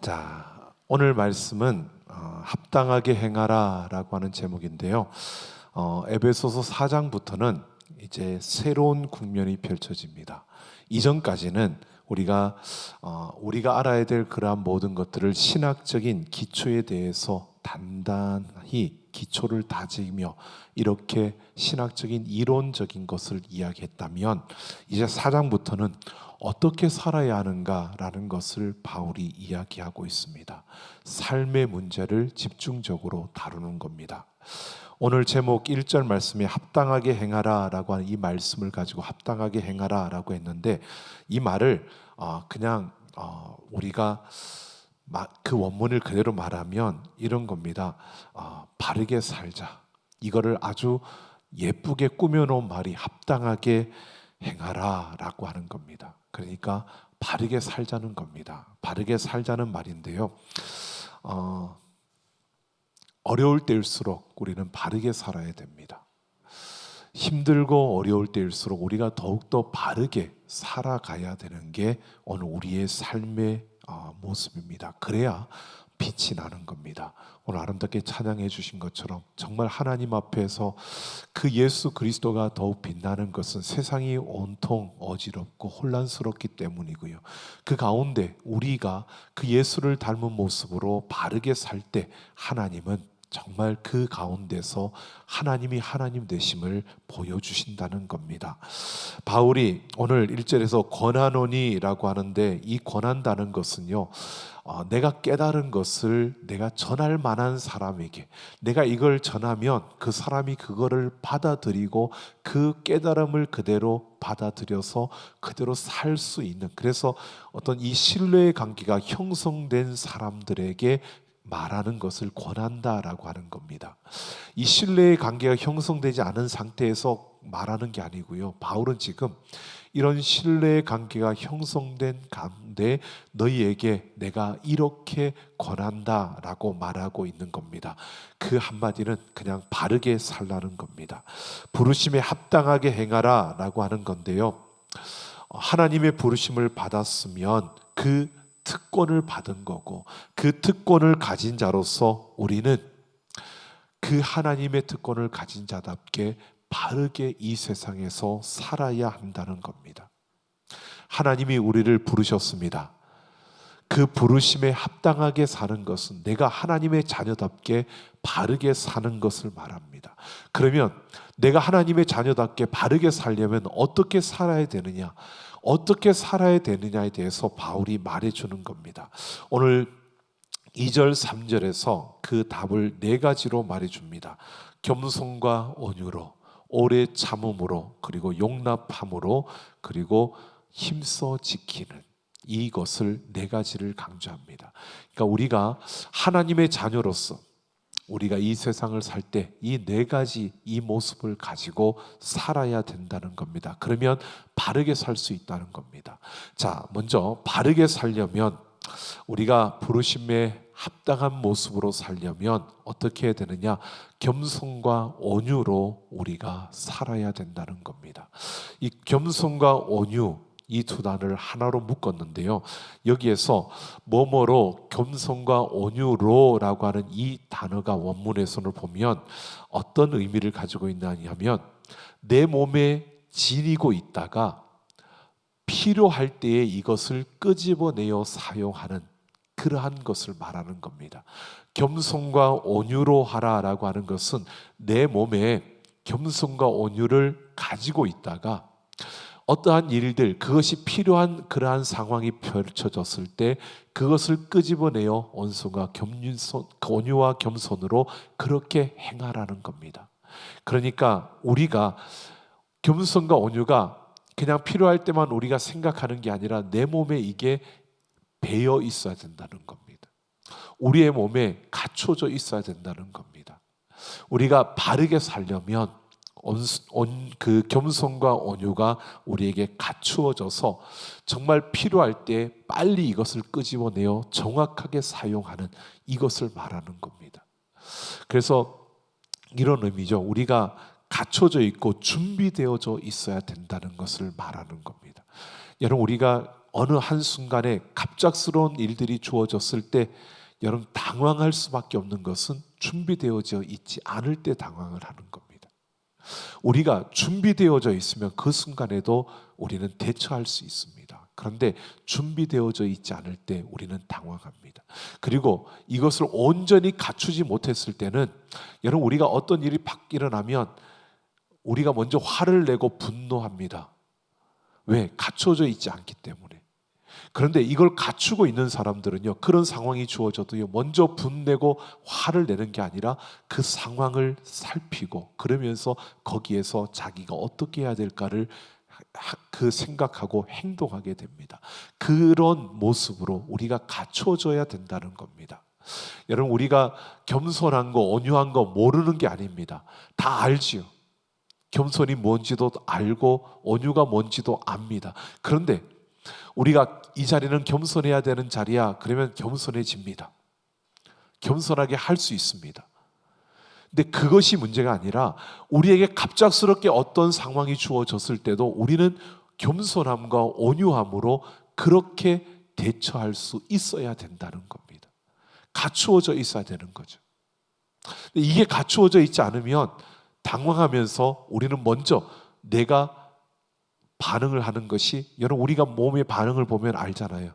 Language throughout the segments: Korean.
자, 오늘 말씀은 합당하게 행하라 라고 하는 제목인데요. 에베소서 4장부터는 이제 새로운 국면이 펼쳐집니다. 이전까지는 우리가 알아야 될 그러한 모든 것들을 신학적인 기초에 대해서 단단히 기초를 다지며 이렇게 신학적인 이론적인 것을 이야기했다면, 이제 4장부터는 어떻게 살아야 하는가라는 것을 바울이 이야기하고 있습니다. 삶의 문제를 집중적으로 다루는 겁니다. 오늘 제목 1절 말씀에 합당하게 행하라 라고 하는 이 말씀을 가지고 합당하게 행하라 라고 했는데, 이 말을 그냥 우리가 그 원문을 그대로 말하면 이런 겁니다. 바르게 살자. 이거를 아주 예쁘게 꾸며놓은 말이 합당하게 행하라 라고 하는 겁니다. 그러니까 바르게 살자는 겁니다. 바르게 살자는 말인데요, 어려울 때일수록 우리는 바르게 살아야 됩니다. 힘들고 어려울 때일수록 우리가 더욱더 바르게 살아가야 되는 게 오늘 우리의 삶의 모습입니다. 그래야 빛이 나는 겁니다. 오늘 아름답게 찬양해 주신 것처럼 정말 하나님 앞에서 그 예수 그리스도가 더욱 빛나는 것은 세상이 온통 어지럽고 혼란스럽기 때문이고요. 그 가운데 우리가 그 예수를 닮은 모습으로 바르게 살 때 하나님은 정말 그 가운데서 하나님이 하나님 되심을 보여주신다는 겁니다. 바울이 오늘 1절에서 권하노니라고 하는데, 이 권한다는 것은요, 내가 깨달은 것을 내가 전할 만한 사람에게, 내가 이걸 전하면 그 사람이 그거를 받아들이고 그 깨달음을 그대로 받아들여서 그대로 살 수 있는, 그래서 어떤 이 신뢰의 관계가 형성된 사람들에게 말하는 것을 권한다라고 하는 겁니다. 이 신뢰의 관계가 형성되지 않은 상태에서 말하는 게 아니고요, 바울은 지금 이런 신뢰의 관계가 형성된 가운데 너희에게 내가 이렇게 권한다라고 말하고 있는 겁니다. 그 한마디는 그냥 바르게 살라는 겁니다. 부르심에 합당하게 행하라 라고 하는 건데요, 하나님의 부르심을 받았으면 그 특권을 받은 거고, 그 특권을 가진 자로서 우리는 그 하나님의 특권을 가진 자답게 바르게 이 세상에서 살아야 한다는 겁니다. 하나님이 우리를 부르셨습니다. 그 부르심에 합당하게 사는 것은 내가 하나님의 자녀답게 바르게 사는 것을 말합니다. 그러면 내가 하나님의 자녀답게 바르게 살려면 어떻게 살아야 되느냐, 어떻게 살아야 되느냐에 대해서 바울이 말해주는 겁니다. 오늘 2절 3절에서 그 답을 4가지로 말해줍니다. 겸손과 온유로, 오래 참음으로, 그리고 용납함으로, 그리고 힘써 지키는, 이것을 4가지를 강조합니다. 그러니까 우리가 하나님의 자녀로서 우리가 이 세상을 살 때 이 4가지 이 모습을 가지고 살아야 된다는 겁니다. 그러면 바르게 살 수 있다는 겁니다. 자, 먼저 바르게 살려면, 우리가 부르심에 합당한 모습으로 살려면 어떻게 해야 되느냐? 겸손과 온유로 우리가 살아야 된다는 겁니다. 이 겸손과 온유, 이 2단을 하나로 묶었는데요, 여기에서 뭐뭐로 겸손과 온유로라고 하는 이 단어가 원문에서는 보면 어떤 의미를 가지고 있느냐면, 내 몸에 지니고 있다가 필요할 때에 이것을 끄집어내어 사용하는 그러한 것을 말하는 겁니다. 겸손과 온유로 하라라고 하는 것은 내 몸에 겸손과 온유를 가지고 있다가 어떠한 일들, 그것이 필요한 그러한 상황이 펼쳐졌을 때 그것을 끄집어내어 온유와 겸손으로 그렇게 행하라는 겁니다. 그러니까 우리가 겸손과 온유가 그냥 필요할 때만 우리가 생각하는 게 아니라 내 몸에 이게 배어 있어야 된다는 겁니다. 우리의 몸에 갖춰져 있어야 된다는 겁니다. 우리가 바르게 살려면 그 겸손과 온유가 우리에게 갖추어져서 정말 필요할 때 빨리 이것을 끄집어내어 정확하게 사용하는, 이것을 말하는 겁니다. 그래서 이런 의미죠. 우리가 갖춰져 있고 준비되어져 있어야 된다는 것을 말하는 겁니다. 여러분, 우리가 어느 한순간에 갑작스러운 일들이 주어졌을 때 여러분 당황할 수밖에 없는 것은 준비되어져 있지 않을 때 당황을 하는 겁니다. 우리가 준비되어져 있으면 그 순간에도 우리는 대처할 수 있습니다. 그런데 준비되어져 있지 않을 때 우리는 당황합니다. 그리고 이것을 온전히 갖추지 못했을 때는 여러분 우리가 어떤 일이 일어나면 우리가 먼저 화를 내고 분노합니다. 왜? 갖춰져 있지 않기 때문에. 그런데 이걸 갖추고 있는 사람들은요, 그런 상황이 주어져도요, 먼저 분내고 화를 내는 게 아니라 그 상황을 살피고 그러면서 거기에서 자기가 어떻게 해야 될까를 그 생각하고 행동하게 됩니다. 그런 모습으로 우리가 갖춰져야 된다는 겁니다. 여러분 우리가 겸손한 거, 온유한 거 모르는 게 아닙니다. 다 알지요. 겸손이 뭔지도 알고 온유가 뭔지도 압니다. 그런데 우리가 이 자리는 겸손해야 되는 자리야 그러면 겸손해집니다. 겸손하게 할 수 있습니다. 근데 그것이 문제가 아니라 우리에게 갑작스럽게 어떤 상황이 주어졌을 때도 우리는 겸손함과 온유함으로 그렇게 대처할 수 있어야 된다는 겁니다. 갖추어져 있어야 되는 거죠. 근데 이게 갖추어져 있지 않으면 당황하면서 우리는 먼저 내가 반응을 하는 것이, 여러분 우리가 몸의 반응을 보면 알잖아요.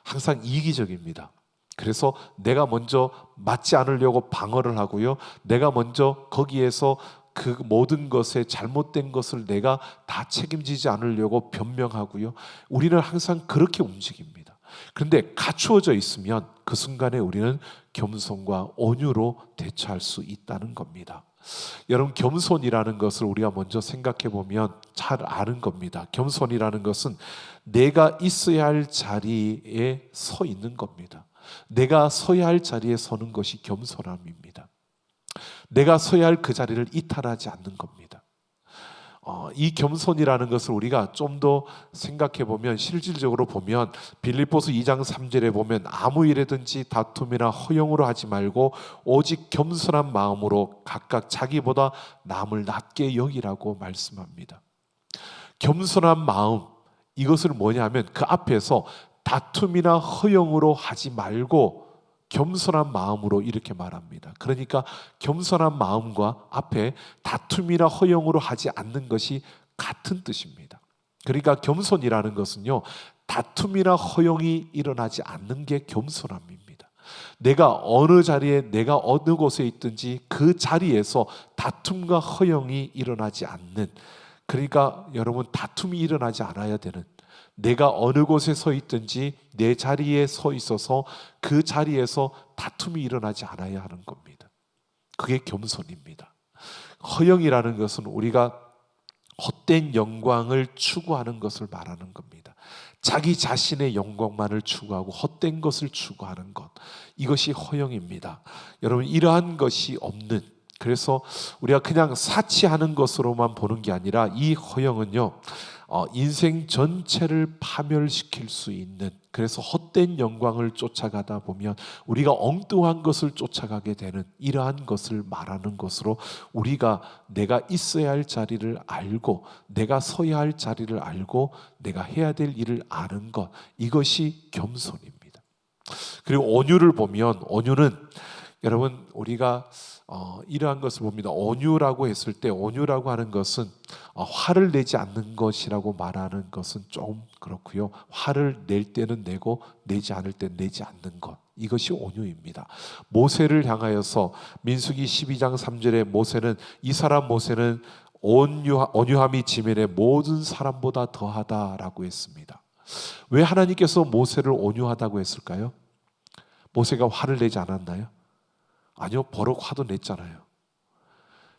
항상 이기적입니다. 그래서 내가 먼저 맞지 않으려고 방어를 하고요, 내가 먼저 거기에서 그 모든 것에 잘못된 것을 내가 다 책임지지 않으려고 변명하고요, 우리는 항상 그렇게 움직입니다. 그런데 갖추어져 있으면 그 순간에 우리는 겸손과 온유로 대처할 수 있다는 겁니다. 여러분 겸손이라는 것을 우리가 먼저 생각해 보면 잘 아는 겁니다. 겸손이라는 것은 내가 있어야 할 자리에 서 있는 겁니다. 내가 서야 할 자리에 서는 것이 겸손함입니다. 내가 서야 할 그 자리를 이탈하지 않는 겁니다. 이 겸손이라는 것을 우리가 좀 더 생각해 보면, 실질적으로 보면 빌립보서 2장 3절에 보면 아무 일에든지 다툼이나 허용으로 하지 말고 오직 겸손한 마음으로 각각 자기보다 남을 낮게 여기라고 말씀합니다. 겸손한 마음, 이것을 뭐냐면 그 앞에서 다툼이나 허용으로 하지 말고 겸손한 마음으로 이렇게 말합니다. 그러니까 겸손한 마음과 앞에 다툼이나 허용으로 하지 않는 것이 같은 뜻입니다. 그러니까 겸손이라는 것은요, 다툼이나 허용이 일어나지 않는 게 겸손함입니다. 내가 어느 자리에, 내가 어느 곳에 있든지 그 자리에서 다툼과 허용이 일어나지 않는, 그러니까 여러분 다툼이 일어나지 않아야 되는, 내가 어느 곳에 서 있든지 내 자리에 서 있어서 그 자리에서 다툼이 일어나지 않아야 하는 겁니다. 그게 겸손입니다. 허영이라는 것은 우리가 헛된 영광을 추구하는 것을 말하는 겁니다. 자기 자신의 영광만을 추구하고 헛된 것을 추구하는 것, 이것이 허영입니다. 여러분 이러한 것이 없는, 그래서 우리가 그냥 사치하는 것으로만 보는 게 아니라 이 허영은요, 인생 전체를 파멸시킬 수 있는, 그래서 헛된 영광을 쫓아가다 보면 우리가 엉뚱한 것을 쫓아가게 되는 이러한 것을 말하는 것으로, 우리가 내가 있어야 할 자리를 알고 내가 서야 할 자리를 알고 내가 해야 될 일을 아는 것, 이것이 겸손입니다. 그리고 온유를 보면, 온유는 여러분 우리가 이러한 것을 봅니다. 온유라고 했을 때, 온유라고 하는 것은 화를 내지 않는 것이라고 말하는 것은 좀 그렇고요, 화를 낼 때는 내고 내지 않을 때 내지 않는 것, 이것이 온유입니다. 모세를 향하여서 민수기 12장 3절에 모세는, 이 사람 모세는 온유함이 지면의 모든 사람보다 더하다라고 했습니다. 왜 하나님께서 모세를 온유하다고 했을까요? 모세가 화를 내지 않았나요? 아니요, 버럭 화도 냈잖아요.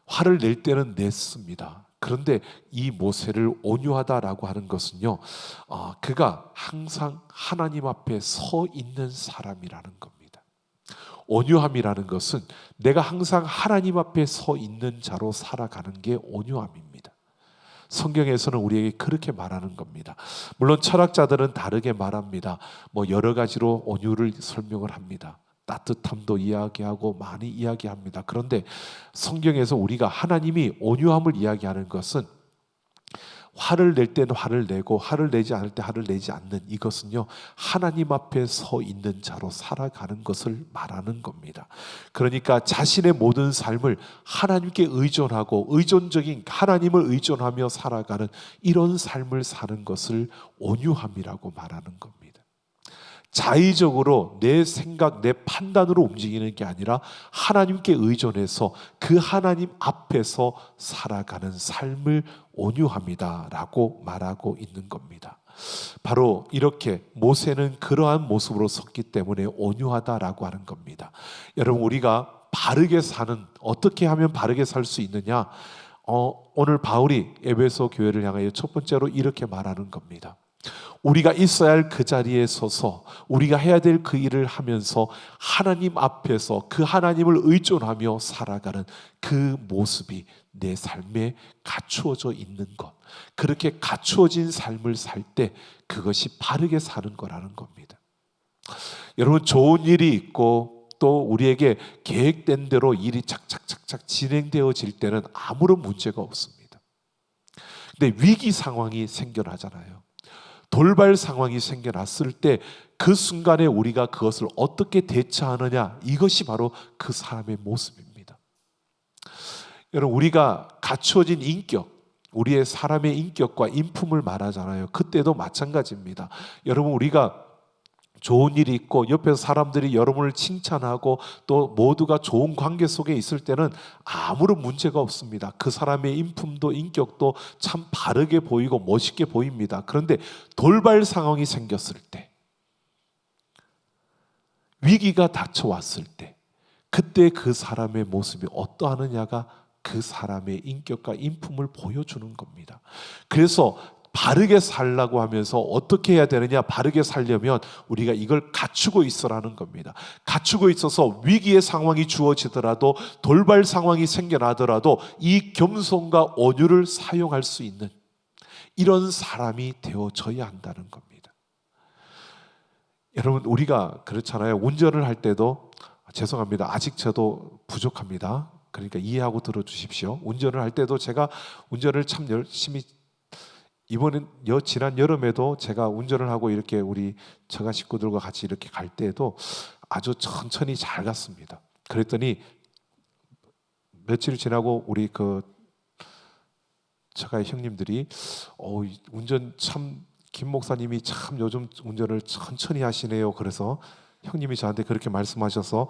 화를 낼 때는 냈습니다. 그런데 이 모세를 온유하다라고 하는 것은요, 그가 항상 하나님 앞에 서 있는 사람이라는 겁니다. 온유함이라는 것은 내가 항상 하나님 앞에 서 있는 자로 살아가는 게 온유함입니다. 성경에서는 우리에게 그렇게 말하는 겁니다. 물론 철학자들은 다르게 말합니다. 여러 가지로 온유를 설명을 합니다. 따뜻함도 이야기하고 많이 이야기합니다. 그런데 성경에서 우리가 하나님이 온유함을 이야기하는 것은 화를 낼 때는 화를 내고 화를 내지 않을 때 화를 내지 않는 이것은요, 하나님 앞에 서 있는 자로 살아가는 것을 말하는 겁니다. 그러니까 자신의 모든 삶을 하나님께 의존하고 의존적인 하나님을 의존하며 살아가는 이런 삶을 사는 것을 온유함이라고 말하는 겁니다. 자의적으로 내 생각, 내 판단으로 움직이는 게 아니라 하나님께 의존해서 그 하나님 앞에서 살아가는 삶을 온유함이다라고 말하고 있는 겁니다. 바로 이렇게 모세는 그러한 모습으로 섰기 때문에 온유하다라고 하는 겁니다. 여러분, 우리가 바르게 사는, 어떻게 하면 바르게 살 수 있느냐? 오늘 바울이 에베소 교회를 향하여 첫 번째로 이렇게 말하는 겁니다. 우리가 있어야 할 그 자리에 서서 우리가 해야 될 그 일을 하면서 하나님 앞에서 그 하나님을 의존하며 살아가는 그 모습이 내 삶에 갖추어져 있는 것, 그렇게 갖추어진 삶을 살 때 그것이 바르게 사는 거라는 겁니다. 여러분, 좋은 일이 있고 또 우리에게 계획된 대로 일이 착착착착 진행되어질 때는 아무런 문제가 없습니다. 근데 위기 상황이 생겨나잖아요. 돌발 상황이 생겨났을 때 그 순간에 우리가 그것을 어떻게 대처하느냐, 이것이 바로 그 사람의 모습입니다. 여러분, 우리가 갖추어진 인격, 우리의 사람의 인격과 인품을 말하잖아요. 그때도 마찬가지입니다. 여러분, 우리가 좋은 일이 있고 옆에서 사람들이 여러분을 칭찬하고 또 모두가 좋은 관계 속에 있을 때는 아무런 문제가 없습니다. 그 사람의 인품도 인격도 참 바르게 보이고 멋있게 보입니다. 그런데 돌발 상황이 생겼을 때, 위기가 닥쳐왔을 때, 그때 그 사람의 모습이 어떠하느냐가 그 사람의 인격과 인품을 보여주는 겁니다. 그래서 바르게 살라고 하면서 어떻게 해야 되느냐, 바르게 살려면 우리가 이걸 갖추고 있으라는 겁니다. 갖추고 있어서 위기의 상황이 주어지더라도, 돌발 상황이 생겨나더라도 이 겸손과 온유를 사용할 수 있는 이런 사람이 되어져야 한다는 겁니다. 여러분, 우리가 그렇잖아요. 운전을 할 때도, 죄송합니다, 아직 저도 부족합니다. 그러니까 이해하고 들어주십시오. 운전을 할 때도 제가 운전을 참 열심히, 이번엔 지난 여름에도 제가 운전을 하고 이렇게 우리 처가 식구들과 같이 이렇게 갈 때에도 아주 천천히 잘 갔습니다. 그랬더니 며칠 지나고 우리 그 처가의 형님들이 운전 참, 김 목사님이 참 요즘 운전을 천천히 하시네요. 그래서 형님이 저한테 그렇게 말씀하셔서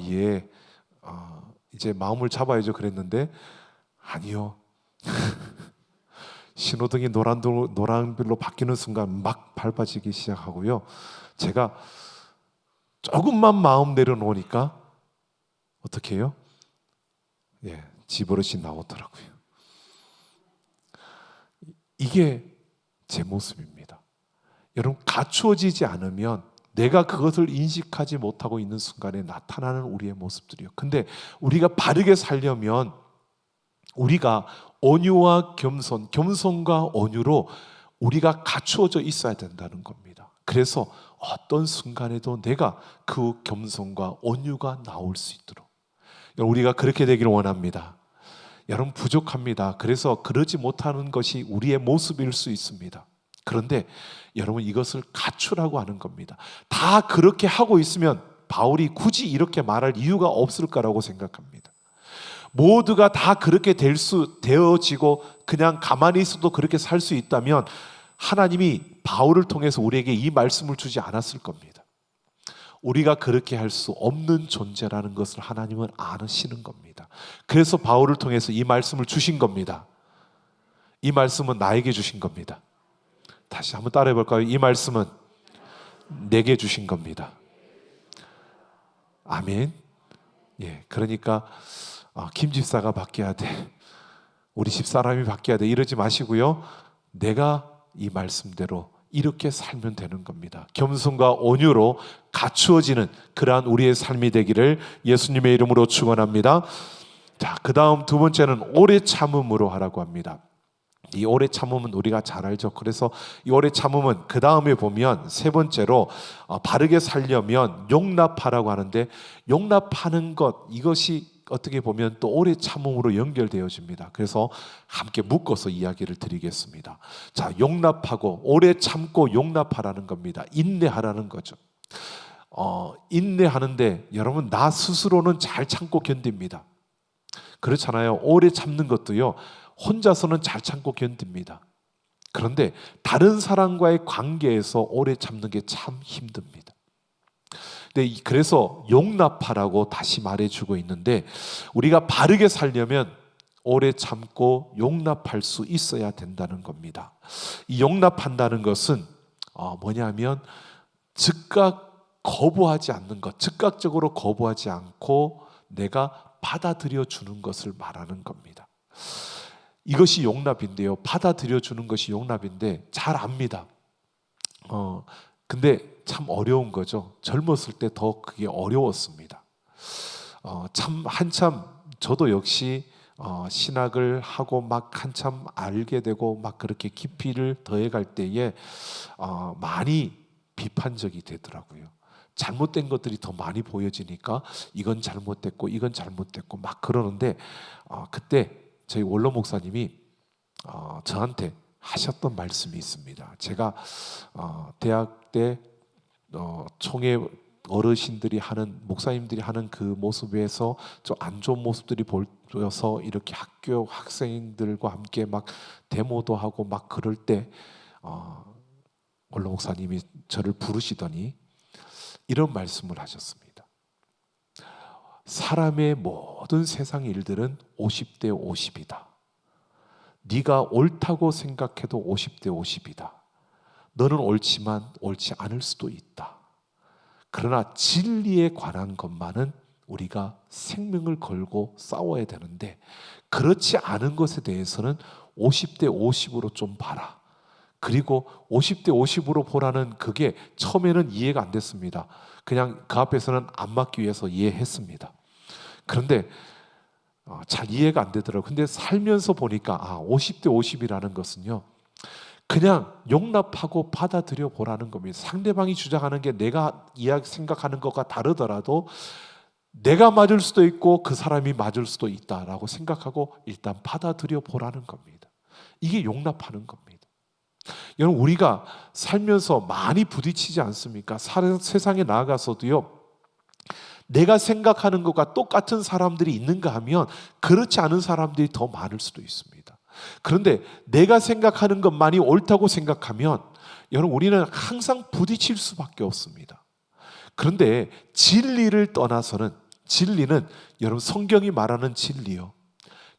예, 이제 마음을 잡아야죠 그랬는데, 아니요. 신호등이 노란불로 바뀌는 순간 막 밟아지기 시작하고요. 제가 조금만 마음 내려놓으니까 어떻게 해요? 집어릇이 나오더라고요. 이게 제 모습입니다. 여러분, 갖추어지지 않으면 내가 그것을 인식하지 못하고 있는 순간에 나타나는 우리의 모습들이요. 근데 우리가 바르게 살려면 우리가 온유와 겸손, 겸손과 온유로 우리가 갖추어져 있어야 된다는 겁니다. 그래서 어떤 순간에도 내가 그 겸손과 온유가 나올 수 있도록, 우리가 그렇게 되기를 원합니다. 여러분, 부족합니다. 그래서 그러지 못하는 것이 우리의 모습일 수 있습니다. 그런데 여러분, 이것을 갖추라고 하는 겁니다. 다 그렇게 하고 있으면 바울이 굳이 이렇게 말할 이유가 없을 거라고 생각합니다. 모두가 다 그렇게 되어지고 그냥 가만히 있어도 그렇게 살 수 있다면 하나님이 바울을 통해서 우리에게 이 말씀을 주지 않았을 겁니다. 우리가 그렇게 할 수 없는 존재라는 것을 하나님은 아시는 겁니다. 그래서 바울을 통해서 이 말씀을 주신 겁니다. 이 말씀은 나에게 주신 겁니다. 다시 한번 따라해 볼까요? 이 말씀은 내게 주신 겁니다. 아멘. 그러니까 김 집사가 바뀌어야 돼, 우리 집사람이 바뀌어야 돼, 이러지 마시고요. 내가 이 말씀대로 이렇게 살면 되는 겁니다. 겸손과 온유로 갖추어지는 그러한 우리의 삶이 되기를 예수님의 이름으로 축원합니다. 자, 그 다음 두 번째는 오래 참음으로 하라고 합니다. 이 오래 참음은 우리가 잘 알죠. 그래서 이 오래 참음은 그 다음에 보면 세 번째로 바르게 살려면 용납하라고 하는데, 용납하는 것, 이것이 어떻게 보면 또 오래 참음으로 연결되어집니다. 그래서 함께 묶어서 이야기를 드리겠습니다. 자, 용납하고 오래 참고 용납하라는 겁니다. 인내하라는 거죠. 인내하는데 여러분 나 스스로는 잘 참고 견딥니다. 그렇잖아요. 오래 참는 것도요. 혼자서는 잘 참고 견딥니다. 그런데 다른 사람과의 관계에서 오래 참는 게 참 힘듭니다. 그래서 용납하라고 다시 말해주고 있는데 우리가 바르게 살려면 오래 참고 용납할 수 있어야 된다는 겁니다. 이 용납한다는 것은 뭐냐면 즉각 거부하지 않는 것, 즉각적으로 거부하지 않고 내가 받아들여 주는 것을 말하는 겁니다. 이것이 용납인데요. 받아들여 주는 것이 용납인데 잘 압니다. 근데 참 어려운 거죠. 젊었을 때 더 그게 어려웠습니다. 참 한참 저도 역시 신학을 하고 막 한참 알게 되고 막 그렇게 깊이를 더해갈 때에 많이 비판적이 되더라고요. 잘못된 것들이 더 많이 보여지니까 이건 잘못됐고 이건 잘못됐고 막 그러는데 그때 저희 원로 목사님이 저한테 하셨던 말씀이 있습니다. 제가 대학 때 총회 어르신들이 하는 목사님들이 하는 그 모습에서 좀 안 좋은 모습들이 보여서 이렇게 학교 학생들과 함께 막 데모도 하고 막 그럴 때 원로 목사님이 저를 부르시더니 이런 말씀을 하셨습니다. 사람의 모든 세상 일들은 50대 50이다. 네가 옳다고 생각해도 50대 50이다. 너는 옳지만 옳지 않을 수도 있다. 그러나 진리에 관한 것만은 우리가 생명을 걸고 싸워야 되는데 그렇지 않은 것에 대해서는 50대 50으로 좀 봐라. 그리고 50대 50으로 보라는 그게 처음에는 이해가 안 됐습니다. 그냥 그 앞에서는 안 맞기 위해서 이해했습니다. 그런데 잘 이해가 안 되더라고요. 근데 살면서 보니까 50대 50이라는 것은요. 그냥 용납하고 받아들여 보라는 겁니다. 상대방이 주장하는 게 내가 생각하는 것과 다르더라도 내가 맞을 수도 있고 그 사람이 맞을 수도 있다라고 생각하고 일단 받아들여 보라는 겁니다. 이게 용납하는 겁니다. 여러분 우리가 살면서 많이 부딪히지 않습니까? 세상에 나아가서도요. 내가 생각하는 것과 똑같은 사람들이 있는가 하면 그렇지 않은 사람들이 더 많을 수도 있습니다. 그런데 내가 생각하는 것만이 옳다고 생각하면 여러분 우리는 항상 부딪힐 수밖에 없습니다. 그런데 진리를 떠나서는 진리는 여러분 성경이 말하는 진리요.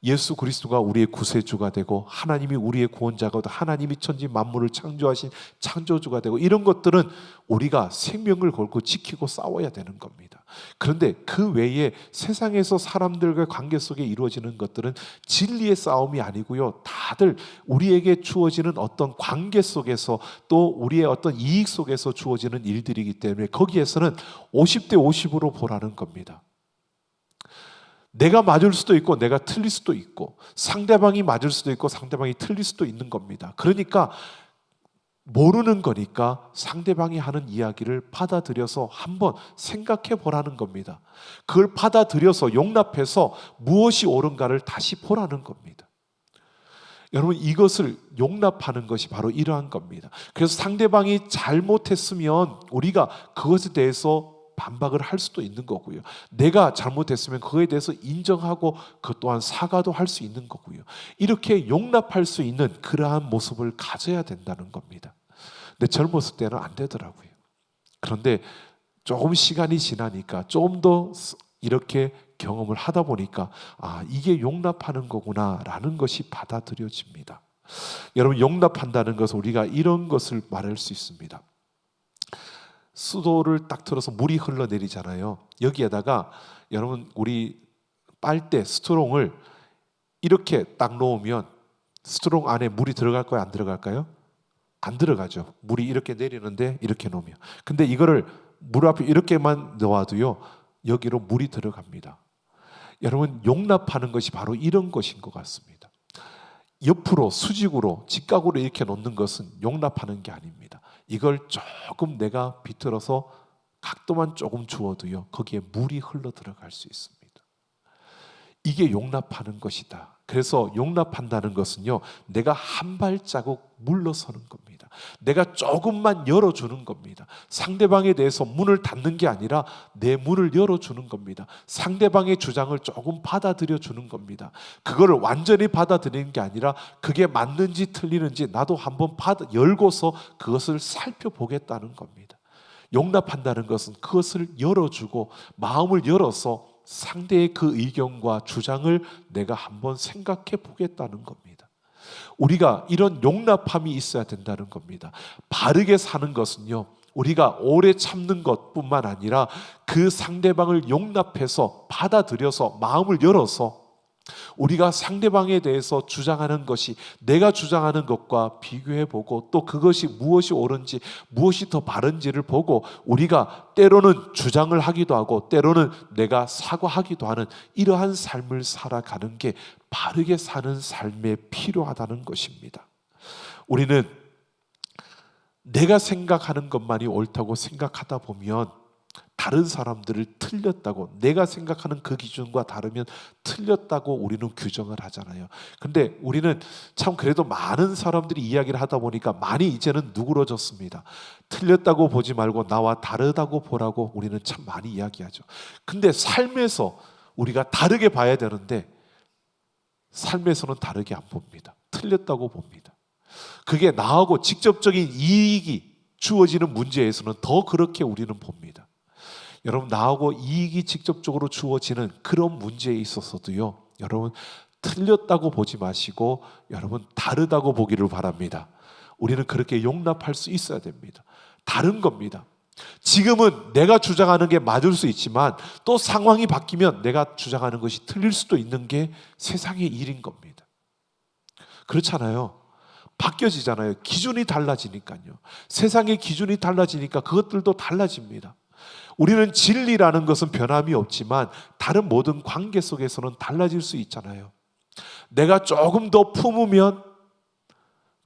예수 그리스도가 우리의 구세주가 되고 하나님이 우리의 구원자가 되고 하나님이 천지 만물을 창조하신 창조주가 되고 이런 것들은 우리가 생명을 걸고 지키고 싸워야 되는 겁니다. 그런데 그 외에 세상에서 사람들과 관계 속에 이루어지는 것들은 진리의 싸움이 아니고요. 다들 우리에게 주어지는 어떤 관계 속에서 또 우리의 어떤 이익 속에서 주어지는 일들이기 때문에 거기에서는 50대 50으로 보라는 겁니다. 내가 맞을 수도 있고 내가 틀릴 수도 있고 상대방이 맞을 수도 있고 상대방이 틀릴 수도 있는 겁니다. 그러니까 모르는 거니까 상대방이 하는 이야기를 받아들여서 한번 생각해 보라는 겁니다. 그걸 받아들여서 용납해서 무엇이 옳은가를 다시 보라는 겁니다. 여러분 이것을 용납하는 것이 바로 이러한 겁니다. 그래서 상대방이 잘못했으면 우리가 그것에 대해서 반박을 할 수도 있는 거고요. 내가 잘못했으면 그거에 대해서 인정하고 그 또한 사과도 할 수 있는 거고요. 이렇게 용납할 수 있는 그러한 모습을 가져야 된다는 겁니다. 근데 젊었을 때는 안 되더라고요. 그런데 조금 시간이 지나니까 조금 더 이렇게 경험을 하다 보니까 이게 용납하는 거구나라는 것이 받아들여집니다. 여러분 용납한다는 것은 우리가 이런 것을 말할 수 있습니다. 수도를 딱 틀어서 물이 흘러내리잖아요. 여기에다가 여러분 우리 빨대 스트롱을 이렇게 딱 놓으면 스트롱 안에 물이 들어갈까요? 안 들어갈까요? 안 들어가죠. 물이 이렇게 내리는데 이렇게 놓으면. 근데 이거를 물 앞에 이렇게만 놓아도요. 여기로 물이 들어갑니다. 여러분 용납하는 것이 바로 이런 것인 것 같습니다. 옆으로 수직으로 직각으로 이렇게 놓는 것은 용납하는 게 아닙니다. 이걸 조금 내가 비틀어서 각도만 조금 주어도요 거기에 물이 흘러 들어갈 수 있습니다. 이게 용납하는 것이다. 그래서 용납한다는 것은요, 내가 한 발자국 물러서는 겁니다. 내가 조금만 열어주는 겁니다. 상대방에 대해서 문을 닫는 게 아니라 내 문을 열어주는 겁니다. 상대방의 주장을 조금 받아들여 주는 겁니다. 그거를 완전히 받아들이는 게 아니라 그게 맞는지 틀리는지 나도 한번 열고서 그것을 살펴보겠다는 겁니다. 용납한다는 것은 그것을 열어주고 마음을 열어서 상대의 그 의견과 주장을 내가 한번 생각해 보겠다는 겁니다. 우리가 이런 용납함이 있어야 된다는 겁니다. 바르게 사는 것은요, 우리가 오래 참는 것뿐만 아니라 그 상대방을 용납해서 받아들여서 마음을 열어서 우리가 상대방에 대해서 주장하는 것이 내가 주장하는 것과 비교해보고 또 그것이 무엇이 옳은지 무엇이 더 바른지를 보고 우리가 때로는 주장을 하기도 하고 때로는 내가 사과하기도 하는 이러한 삶을 살아가는 게 바르게 사는 삶에 필요하다는 것입니다. 우리는 내가 생각하는 것만이 옳다고 생각하다 보면 다른 사람들을 틀렸다고, 내가 생각하는 그 기준과 다르면 틀렸다고 우리는 규정을 하잖아요. 근데 우리는 참 그래도 많은 사람들이 이야기를 하다 보니까 많이 이제는 누그러졌습니다. 틀렸다고 보지 말고 나와 다르다고 보라고 우리는 참 많이 이야기하죠. 근데 삶에서 우리가 다르게 봐야 되는데 삶에서는 다르게 안 봅니다. 틀렸다고 봅니다. 그게 나하고 직접적인 이익이 주어지는 문제에서는 더 그렇게 우리는 봅니다. 여러분, 나하고 이익이 직접적으로 주어지는 그런 문제에 있어서도요, 여러분 틀렸다고 보지 마시고 여러분 다르다고 보기를 바랍니다. 우리는 그렇게 용납할 수 있어야 됩니다. 다른 겁니다. 지금은 내가 주장하는 게 맞을 수 있지만 또 상황이 바뀌면 내가 주장하는 것이 틀릴 수도 있는 게 세상의 일인 겁니다. 그렇잖아요. 바뀌어지잖아요. 기준이 달라지니까요. 세상의 기준이 달라지니까 그것들도 달라집니다. 우리는 진리라는 것은 변함이 없지만 다른 모든 관계 속에서는 달라질 수 있잖아요. 내가 조금 더 품으면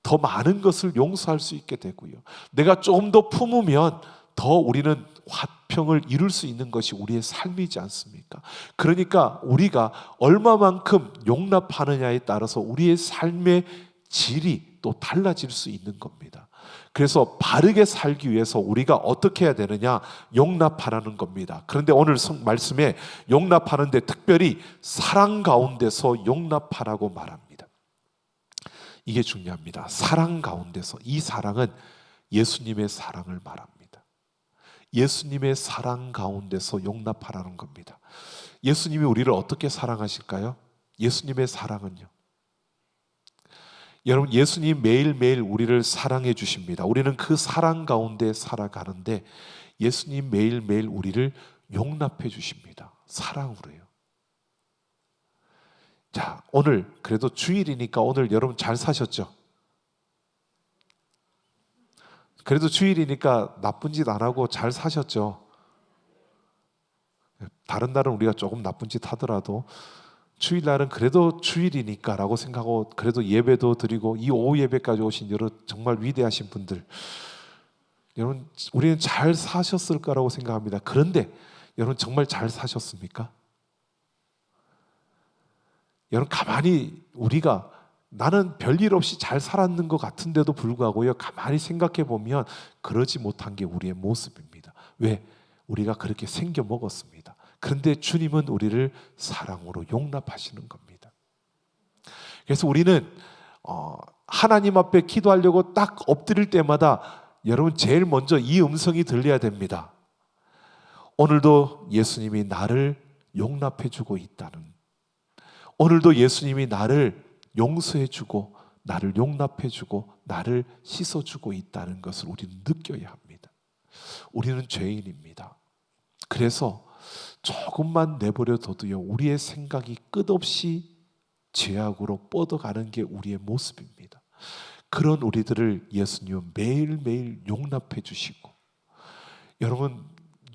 더 많은 것을 용서할 수 있게 되고요. 내가 조금 더 품으면 더 우리는 화평을 이룰 수 있는 것이 우리의 삶이지 않습니까? 그러니까 우리가 얼마만큼 용납하느냐에 따라서 우리의 삶의 질이 또 달라질 수 있는 겁니다. 그래서 바르게 살기 위해서 우리가 어떻게 해야 되느냐? 용납하라는 겁니다. 그런데 오늘 말씀에 용납하는데 특별히 사랑 가운데서 용납하라고 말합니다. 이게 중요합니다. 사랑 가운데서. 이 사랑은 예수님의 사랑을 말합니다. 예수님의 사랑 가운데서 용납하라는 겁니다. 예수님이 우리를 어떻게 사랑하실까요? 예수님의 사랑은요, 여러분, 예수님 매일매일 우리를 사랑해 주십니다. 우리는 그 사랑 가운데 살아가는데 예수님 매일매일 우리를 용납해 주십니다. 사랑으로요. 자, 오늘 그래도 주일이니까 오늘 여러분 잘 사셨죠? 그래도 주일이니까 나쁜 짓 안 하고 잘 사셨죠? 다른 날은 우리가 조금 나쁜 짓 하더라도 주일날은 그래도 주일이니까 라고 생각하고 그래도 예배도 드리고 이 오후 예배까지 오신 여러분 정말 위대하신 분들, 여러분 우리는 잘 사셨을 거라고 생각합니다. 그런데 여러분 정말 잘 사셨습니까? 여러분 가만히 우리가 나는 별일 없이 잘 살았는 것 같은데도 불구하고요, 가만히 생각해 보면 그러지 못한 게 우리의 모습입니다. 왜? 우리가 그렇게 생겨 먹었습니다. 그런데 주님은 우리를 사랑으로 용납하시는 겁니다. 그래서 우리는 하나님 앞에 기도하려고 딱 엎드릴 때마다 여러분 제일 먼저 이 음성이 들려야 됩니다. 오늘도 예수님이 나를 용납해주고 있다는, 오늘도 예수님이 나를 용서해주고 나를 용납해주고 나를 씻어주고 있다는 것을 우리는 느껴야 합니다. 우리는 죄인입니다. 그래서 조금만 내버려둬도요, 우리의 생각이 끝없이 죄악으로 뻗어가는 게 우리의 모습입니다. 그런 우리들을 예수님은 매일매일 용납해 주시고, 여러분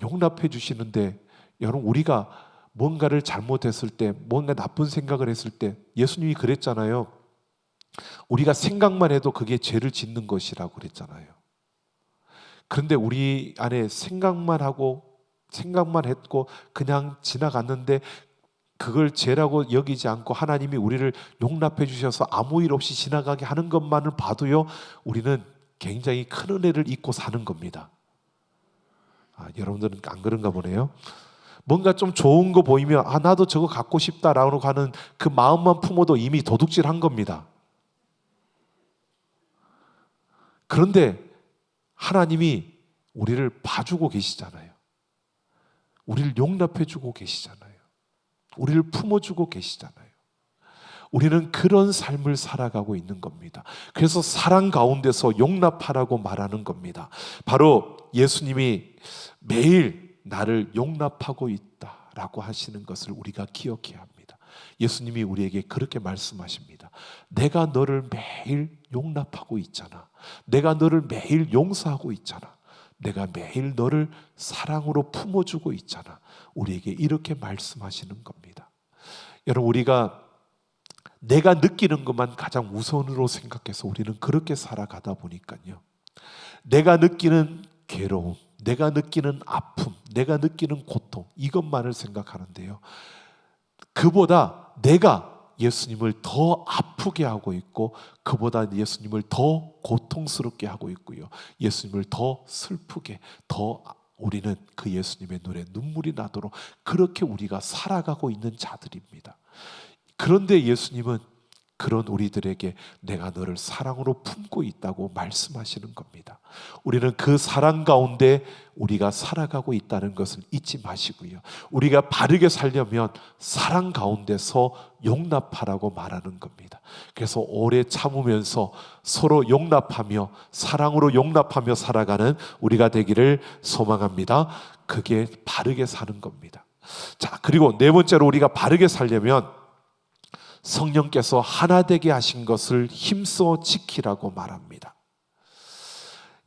용납해 주시는데, 여러분 우리가 뭔가를 잘못했을 때, 뭔가 나쁜 생각을 했을 때 예수님이 그랬잖아요. 우리가 생각만 해도 그게 죄를 짓는 것이라고 그랬잖아요. 그런데 우리 안에 생각만 했고 그냥 지나갔는데 그걸 죄라고 여기지 않고 하나님이 우리를 용납해 주셔서 아무 일 없이 지나가게 하는 것만을 봐도요, 우리는 굉장히 큰 은혜를 잊고 사는 겁니다. 여러분들은 안 그런가 보네요. 뭔가 좀 좋은 거 보이면 나도 저거 갖고 싶다라고 하는 그 마음만 품어도 이미 도둑질한 겁니다. 그런데 하나님이 우리를 봐주고 계시잖아요. 우리를 용납해주고 계시잖아요. 우리를 품어주고 계시잖아요. 우리는 그런 삶을 살아가고 있는 겁니다. 그래서 사랑 가운데서 용납하라고 말하는 겁니다. 바로 예수님이 매일 나를 용납하고 있다라고 하시는 것을 우리가 기억해야 합니다. 예수님이 우리에게 그렇게 말씀하십니다. 내가 너를 매일 용납하고 있잖아. 내가 너를 매일 용서하고 있잖아. 내가 매일 너를 사랑으로 품어주고 있잖아. 우리에게 이렇게 말씀하시는 겁니다. 여러분, 우리가 내가 느끼는 것만 가장 우선으로 생각해서 우리는 그렇게 살아가다 보니까요, 내가 느끼는 괴로움, 내가 느끼는 아픔, 내가 느끼는 고통, 이것만을 생각하는데요, 그보다 내가 예수님을 더 아프게 하고 있고, 그보다 예수님을 더 고통스럽게 하고 있고요, 예수님을 더 슬프게, 더 우리는 그 예수님의 눈에 눈물이 나도록 그렇게 우리가 살아가고 있는 자들입니다. 그런데 예수님은 그런 우리들에게 내가 너를 사랑으로 품고 있다고 말씀하시는 겁니다. 우리는 그 사랑 가운데 우리가 살아가고 있다는 것을 잊지 마시고요, 우리가 바르게 살려면 사랑 가운데서 용납하라고 말하는 겁니다. 그래서 오래 참으면서 서로 용납하며 사랑으로 용납하며 살아가는 우리가 되기를 소망합니다. 그게 바르게 사는 겁니다. 자, 그리고 네 번째로 우리가 바르게 살려면 성령께서 하나 되게 하신 것을 힘써 지키라고 말합니다.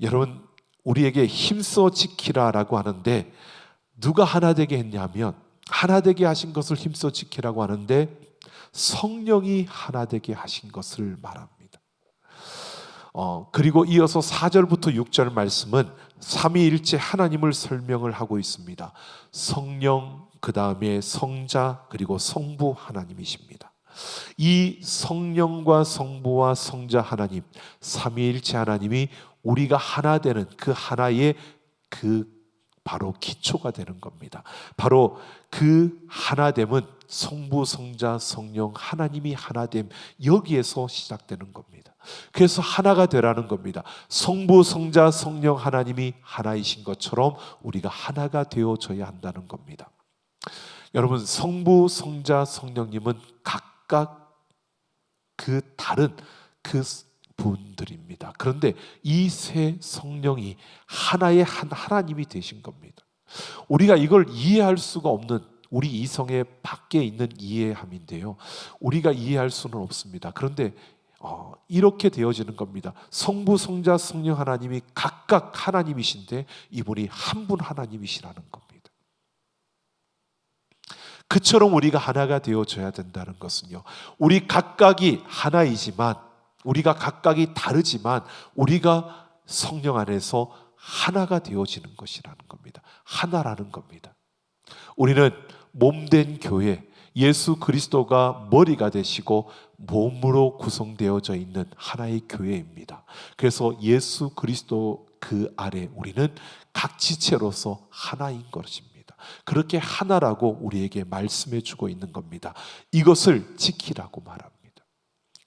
여러분, 우리에게 힘써 지키라라고 하는데 누가 하나 되게 했냐면, 하나 되게 하신 것을 힘써 지키라고 하는데 성령이 하나 되게 하신 것을 말합니다. 그리고 이어서 4절부터 6절 말씀은 삼위일체 하나님을 설명을 하고 있습니다. 성령, 그 다음에 성자, 그리고 성부 하나님이십니다. 이 성령과 성부와 성자 하나님, 삼위일체 하나님이 우리가 하나 되는 그 하나의 그 바로 기초가 되는 겁니다. 바로 그 하나됨은 성부, 성자, 성령 하나님이 하나됨, 여기에서 시작되는 겁니다. 그래서 하나가 되라는 겁니다. 성부, 성자, 성령 하나님이 하나이신 것처럼 우리가 하나가 되어져야 한다는 겁니다. 여러분, 성부, 성자, 성령님은 각각 그 다른 그 분들입니다. 그런데 이 세 성령이 하나의 한 하나님이 되신 겁니다. 우리가 이걸 이해할 수가 없는, 우리 이성의 밖에 있는 이해함인데요, 우리가 이해할 수는 없습니다. 그런데 이렇게 되어지는 겁니다. 성부, 성자, 성령 하나님이 각각 하나님이신데 이분이 한 분 하나님이시라는 겁니다. 그처럼 우리가 하나가 되어져야 된다는 것은요, 우리 각각이 하나이지만, 우리가 각각이 다르지만 우리가 성령 안에서 하나가 되어지는 것이라는 겁니다. 하나라는 겁니다. 우리는 몸된 교회, 예수 그리스도가 머리가 되시고 몸으로 구성되어져 있는 하나의 교회입니다. 그래서 예수 그리스도 그 아래 우리는 각 지체로서 하나인 것입니다. 그렇게 하나라고 우리에게 말씀해 주고 있는 겁니다. 이것을 지키라고 말합니다.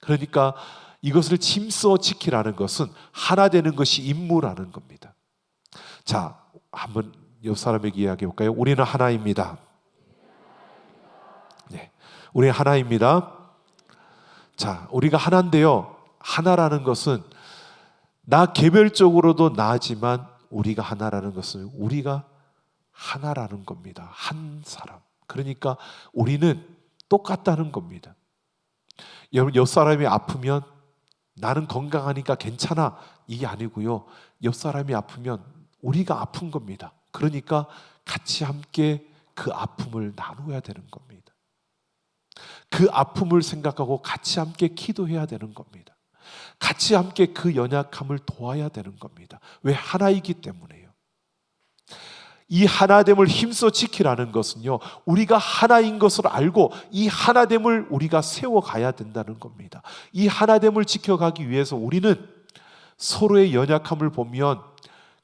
그러니까 이것을 힘써 지키라는 것은 하나 되는 것이 임무라는 겁니다. 자, 한번 옆 사람에게 이야기해 볼까요? 우리는 하나입니다. 네, 우리는 하나입니다. 자, 우리가 하나인데요, 하나라는 것은 나 개별적으로도 나지만 우리가 하나라는 것은 우리가 하나라는 겁니다. 한 사람. 그러니까 우리는 똑같다는 겁니다. 여러분, 옆 사람이 아프면 나는 건강하니까 괜찮아, 이게 아니고요, 옆 사람이 아프면 우리가 아픈 겁니다. 그러니까 같이 함께 그 아픔을 나누어야 되는 겁니다. 그 아픔을 생각하고 같이 함께 기도해야 되는 겁니다. 같이 함께 그 연약함을 도와야 되는 겁니다. 왜? 하나이기 때문에요. 이 하나됨을 힘써 지키라는 것은요, 우리가 하나인 것을 알고 이 하나됨을 우리가 세워가야 된다는 겁니다. 이 하나됨을 지켜가기 위해서 우리는 서로의 연약함을 보면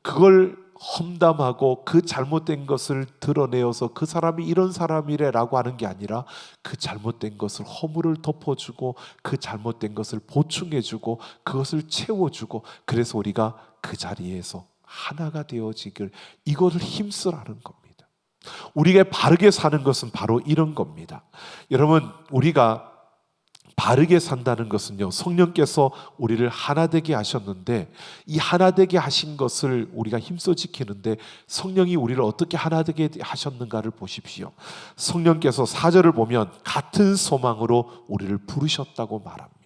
그걸 험담하고 그 잘못된 것을 드러내어서 그 사람이 이런 사람이래라고 하는 게 아니라 그 잘못된 것을 허물을 덮어주고 그 잘못된 것을 보충해주고 그것을 채워주고, 그래서 우리가 그 자리에서 하나가 되어지길, 이것을 힘쓰라는 겁니다. 우리가 바르게 사는 것은 바로 이런 겁니다. 여러분, 우리가 바르게 산다는 것은요, 성령께서 우리를 하나 되게 하셨는데 이 하나 되게 하신 것을 우리가 힘써 지키는데 성령이 우리를 어떻게 하나 되게 하셨는가를 보십시오. 성령께서 4절을 보면 같은 소망으로 우리를 부르셨다고 말합니다.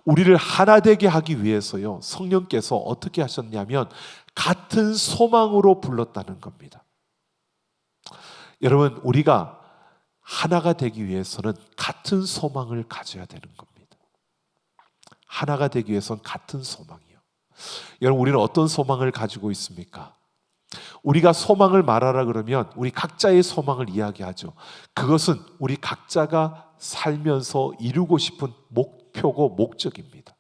우리를 하나 되게 하기 위해서요, 성령께서 어떻게 하셨냐면 같은 소망으로 불렀다는 겁니다. 여러분, 우리가 하나가 되기 위해서는 같은 소망을 가져야 되는 겁니다. 하나가 되기 위해서는 같은 소망이요. 여러분, 우리는 어떤 소망을 가지고 있습니까? 우리가 소망을 말하라 그러면 우리 각자의 소망을 이야기하죠. 그것은 우리 각자가 살면서 이루고 싶은 목표고 목적입니다.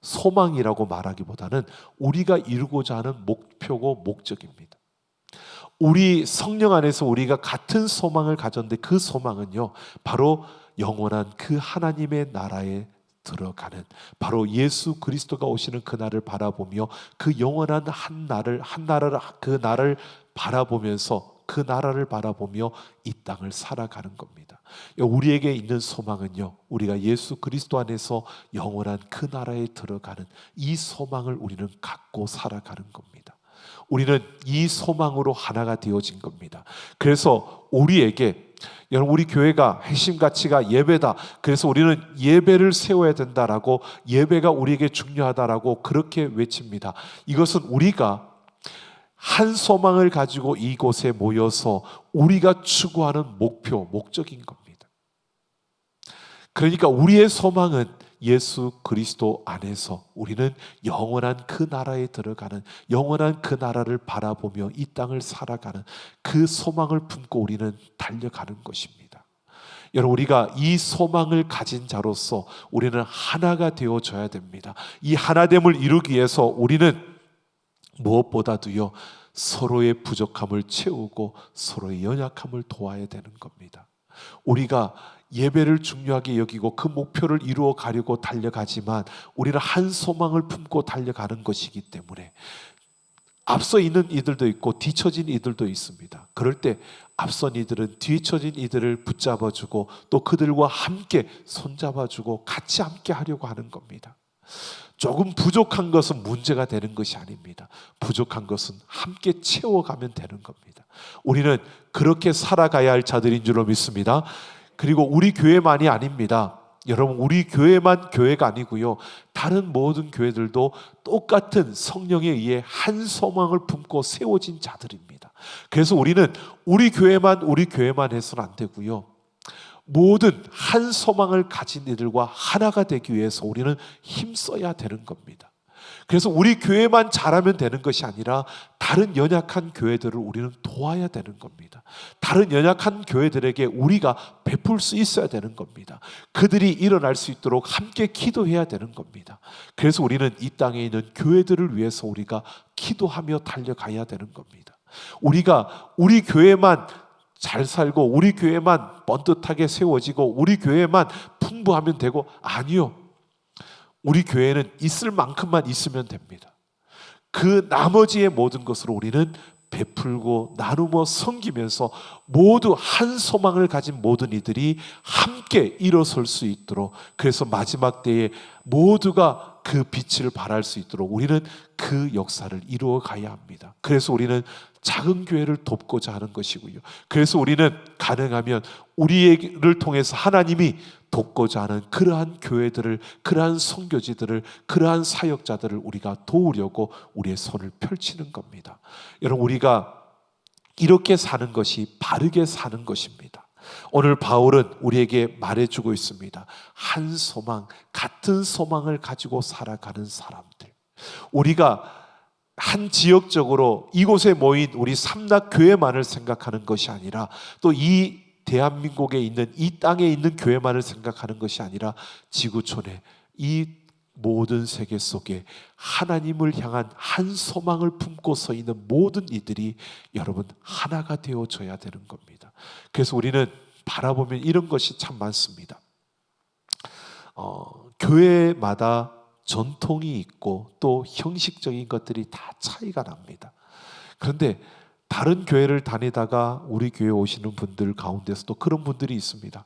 소망이라고 말하기보다는 우리가 이루고자 하는 목표고 목적입니다. 우리 성령 안에서 우리가 같은 소망을 가졌는데 그 소망은요, 바로 영원한 그 하나님의 나라에 들어가는, 바로 예수 그리스도가 오시는 그날을 바라보며 그 영원한 그 나라를 바라보면서 그 나라를 바라보며 이 땅을 살아가는 겁니다. 우리에게 있는 소망은요, 우리가 예수 그리스도 안에서 영원한 그 나라에 들어가는 이 소망을 우리는 갖고 살아가는 겁니다. 우리는 이 소망으로 하나가 되어진 겁니다. 그래서 우리에게, 여러분, 우리 교회가 핵심 가치가 예배다. 그래서 우리는 예배를 세워야 된다라고, 예배가 우리에게 중요하다라고 그렇게 외칩니다. 이것은 우리가 한 소망을 가지고 이곳에 모여서 우리가 추구하는 목표, 목적인 겁니다. 그러니까 우리의 소망은 예수 그리스도 안에서 우리는 영원한 그 나라에 들어가는, 영원한 그 나라를 바라보며 이 땅을 살아가는 그 소망을 품고 우리는 달려가는 것입니다. 여러분, 우리가 이 소망을 가진 자로서 우리는 하나가 되어져야 됩니다. 이 하나됨을 이루기 위해서 우리는 무엇보다도요, 서로의 부족함을 채우고 서로의 연약함을 도와야 되는 겁니다. 우리가 예배를 중요하게 여기고 그 목표를 이루어 가려고 달려가지만 우리는 한 소망을 품고 달려가는 것이기 때문에 앞서 있는 이들도 있고 뒤처진 이들도 있습니다. 그럴 때 앞선 이들은 뒤처진 이들을 붙잡아주고 또 그들과 함께 손잡아주고 같이 함께 하려고 하는 겁니다. 조금 부족한 것은 문제가 되는 것이 아닙니다. 부족한 것은 함께 채워가면 되는 겁니다. 우리는 그렇게 살아가야 할 자들인 줄로 믿습니다. 그리고 우리 교회만이 아닙니다. 여러분, 우리 교회만 교회가 아니고요, 다른 모든 교회들도 똑같은 성령에 의해 한 소망을 품고 세워진 자들입니다. 그래서 우리는 우리 교회만 해서는 안 되고요, 모든 한 소망을 가진 이들과 하나가 되기 위해서 우리는 힘써야 되는 겁니다. 그래서 우리 교회만 잘하면 되는 것이 아니라 다른 연약한 교회들을 우리는 도와야 되는 겁니다. 다른 연약한 교회들에게 우리가 베풀 수 있어야 되는 겁니다. 그들이 일어날 수 있도록 함께 기도해야 되는 겁니다. 그래서 우리는 이 땅에 있는 교회들을 위해서 우리가 기도하며 달려가야 되는 겁니다. 우리가 우리 교회만 잘 살고 우리 교회만 번듯하게 세워지고 우리 교회만 풍부하면 되고, 아니요, 우리 교회는 있을 만큼만 있으면 됩니다. 그 나머지의 모든 것으로 우리는 베풀고 나누며 섬기면서 모두 한 소망을 가진 모든 이들이 함께 일어설 수 있도록, 그래서 마지막 때에 모두가 그 빛을 발할 수 있도록 우리는 그 역사를 이루어 가야 합니다. 그래서 우리는 작은 교회를 돕고자 하는 것이고요, 그래서 우리는 가능하면 우리를 통해서 하나님이 돕고자 하는 그러한 교회들을, 그러한 선교지들을, 그러한 사역자들을 우리가 도우려고 우리의 손을 펼치는 겁니다. 여러분, 우리가 이렇게 사는 것이 바르게 사는 것입니다. 오늘 바울은 우리에게 말해주고 있습니다. 한 소망, 같은 소망을 가지고 살아가는 사람들, 우리가 한 지역적으로 이곳에 모인 우리 삼락교회만을 생각하는 것이 아니라 또 이 대한민국에 있는 이 땅에 있는 교회만을 생각하는 것이 아니라 지구촌에 이 모든 세계 속에 하나님을 향한 한 소망을 품고 서 있는 모든 이들이 여러분 하나가 되어져야 되는 겁니다. 그래서 우리는 바라보면 이런 것이 참 많습니다. 교회마다 전통이 있고 또 형식적인 것들이 다 차이가 납니다. 그런데 다른 교회를 다니다가 우리 교회 오시는 분들 가운데서도 그런 분들이 있습니다.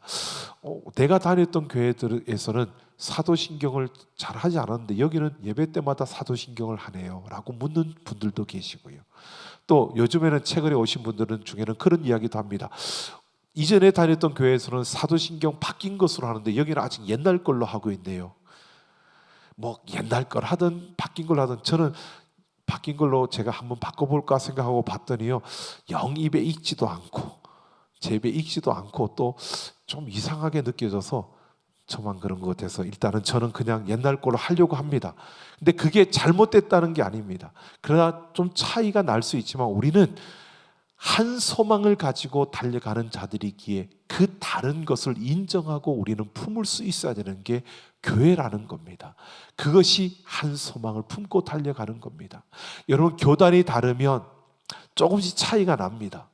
내가 다녔던 교회들에서는 사도신경을 잘 하지 않았는데 여기는 예배 때마다 사도신경을 하네요 라고 묻는 분들도 계시고요. 또 요즘에는 최근에 오신 분들은 중에는 그런 이야기도 합니다. 이전에 다녔던 교회에서는 사도신경 바뀐 것으로 하는데 여기는 아직 옛날 걸로 하고 있네요. 뭐 옛날 걸 하든 바뀐 걸 하든 저는 바뀐 걸로 제가 한번 바꿔볼까 생각하고 봤더니요, 영 입에 익지도 않고 제 입에 익지도 않고 또 좀 이상하게 느껴져서 저만 그런 것 같아서 일단은 저는 그냥 옛날 걸로 하려고 합니다. 근데 그게 잘못됐다는 게 아닙니다. 그러나 좀 차이가 날 수 있지만 우리는 한 소망을 가지고 달려가는 자들이기에 그 다른 것을 인정하고 우리는 품을 수 있어야 되는 게 교회라는 겁니다. 그것이 한 소망을 품고 달려가는 겁니다. 여러분, 교단이 다르면 조금씩 차이가 납니다.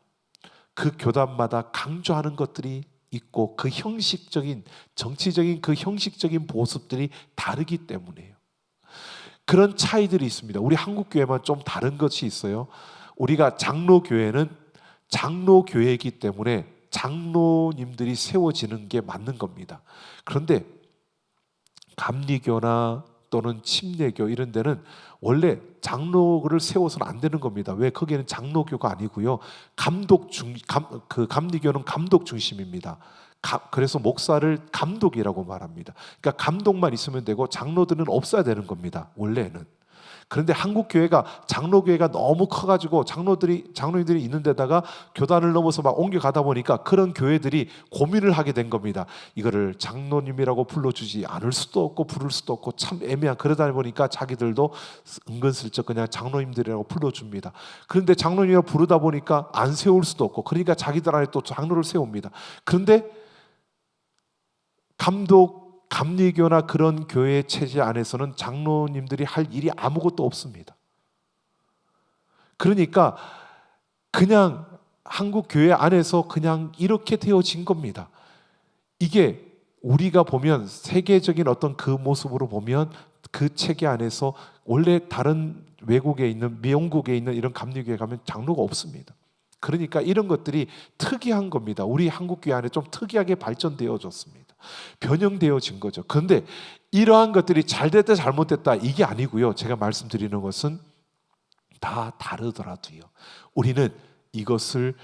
그 교단마다 강조하는 것들이 있고 그 형식적인 정치적인 그 형식적인 모습들이 다르기 때문이에요. 그런 차이들이 있습니다. 우리 한국교회만 좀 다른 것이 있어요. 우리가 장로교회는 장로교회이기 때문에 장로님들이 세워지는 게 맞는 겁니다. 그런데 감리교나 또는 침례교 이런 데는 원래 장로를 세워서는 안 되는 겁니다. 왜? 거기에는 장로교가 아니고요. 감리교는 감독 중심입니다. 그래서 목사를 감독이라고 말합니다. 그러니까 감독만 있으면 되고 장로들은 없어야 되는 겁니다. 원래는. 그런데 한국 교회가 장로교회가 너무 커가지고 장로님들이 있는 데다가 교단을 넘어서 막 옮겨가다 보니까 그런 교회들이 고민을 하게 된 겁니다. 이거를 장로님이라고 불러주지 않을 수도 없고 부를 수도 없고 참 애매한, 그러다 보니까 자기들도 은근슬쩍 그냥 장로님들이라고 불러줍니다. 그런데 장로님이라고 부르다 보니까 안 세울 수도 없고 그러니까 자기들 안에 또 장로를 세웁니다. 그런데 감리교나 그런 교회 체제 안에서는 장로님들이 할 일이 아무것도 없습니다. 그러니까 그냥 한국 교회 안에서 그냥 이렇게 되어진 겁니다. 이게 우리가 보면 세계적인 어떤 그 모습으로 보면 그 체계 안에서 원래 다른 외국에 있는 미영국에 있는 이런 감리교회 가면 장로가 없습니다. 그러니까 이런 것들이 특이한 겁니다. 우리 한국 교회 안에 좀 특이하게 발전되어졌습니다. 변형되어진 거죠. 그런데 이러한 것들이 잘됐다 잘못됐다 이게 아니고요. 제가 말씀드리는 것은 다 다르더라도요, 우리는 이것을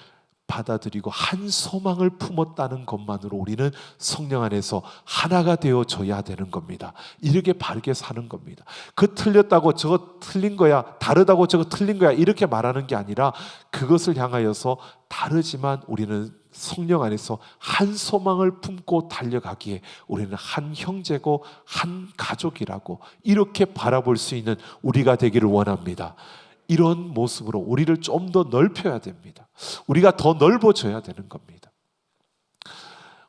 받아들이고 한 소망을 품었다는 것만으로 우리는 성령 안에서 하나가 되어져야 되는 겁니다. 이렇게 바르게 사는 겁니다. 그 틀렸다고 저거 틀린 거야, 다르다고 저거 틀린 거야 이렇게 말하는 게 아니라 그것을 향하여서 다르지만 우리는 성령 안에서 한 소망을 품고 달려가기에 우리는 한 형제고 한 가족이라고 이렇게 바라볼 수 있는 우리가 되기를 원합니다. 이런 모습으로 우리를 좀 더 넓혀야 됩니다. 우리가 더 넓어져야 되는 겁니다.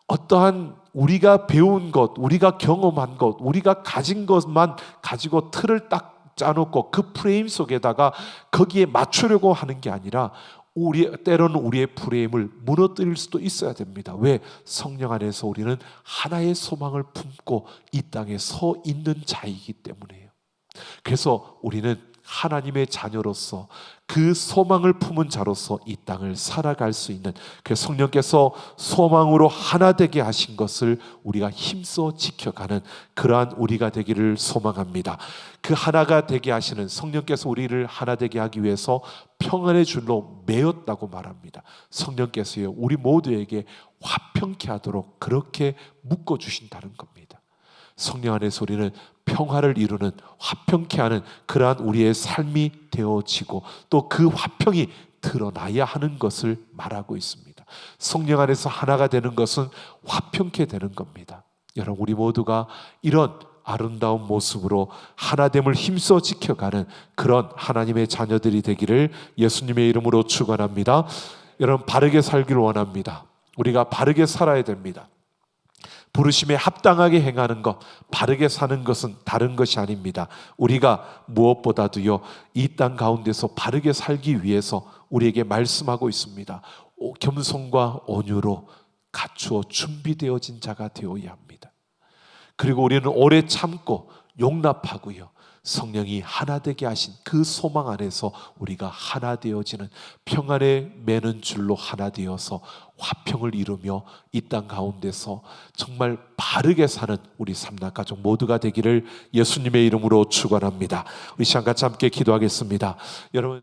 어떠한 우리가 배운 것, 우리가 경험한 것, 우리가 가진 것만 가지고 틀을 딱 짜놓고 그 프레임 속에다가 거기에 맞추려고 하는 게 아니라 때로는 우리의 프레임을 무너뜨릴 수도 있어야 됩니다. 왜? 성령 안에서 우리는 하나의 소망을 품고 이 땅에 서 있는 자이기 때문이에요. 그래서 우리는 하나님의 자녀로서 그 소망을 품은 자로서 이 땅을 살아갈 수 있는, 그 성령께서 소망으로 하나 되게 하신 것을 우리가 힘써 지켜가는 그러한 우리가 되기를 소망합니다. 그 하나가 되게 하시는 성령께서 우리를 하나 되게 하기 위해서 평안의 줄로 매었다고 말합니다. 성령께서요, 우리 모두에게 화평케 하도록 그렇게 묶어주신다는 겁니다. 성령 안에서 우리는 평화를 이루는, 화평케 하는 그러한 우리의 삶이 되어지고 또 그 화평이 드러나야 하는 것을 말하고 있습니다. 성령 안에서 하나가 되는 것은 화평케 되는 겁니다. 여러분, 우리 모두가 이런 아름다운 모습으로 하나됨을 힘써 지켜가는 그런 하나님의 자녀들이 되기를 예수님의 이름으로 축원합니다. 여러분, 바르게 살기를 원합니다. 우리가 바르게 살아야 됩니다. 부르심에 합당하게 행하는 것, 바르게 사는 것은 다른 것이 아닙니다. 우리가 무엇보다도요, 이 땅 가운데서 바르게 살기 위해서 우리에게 말씀하고 있습니다. 겸손과 온유로 갖추어 준비되어진 자가 되어야 합니다. 그리고 우리는 오래 참고 용납하고요, 성령이 하나 되게 하신 그 소망 안에서 우리가 하나 되어지는, 평안에 매는 줄로 하나 되어서 화평을 이루며 이 땅 가운데서 정말 바르게 사는 우리 삼락 가족 모두가 되기를 예수님의 이름으로 축원합니다. 우리 시간 같이 함께 기도하겠습니다. 여러분,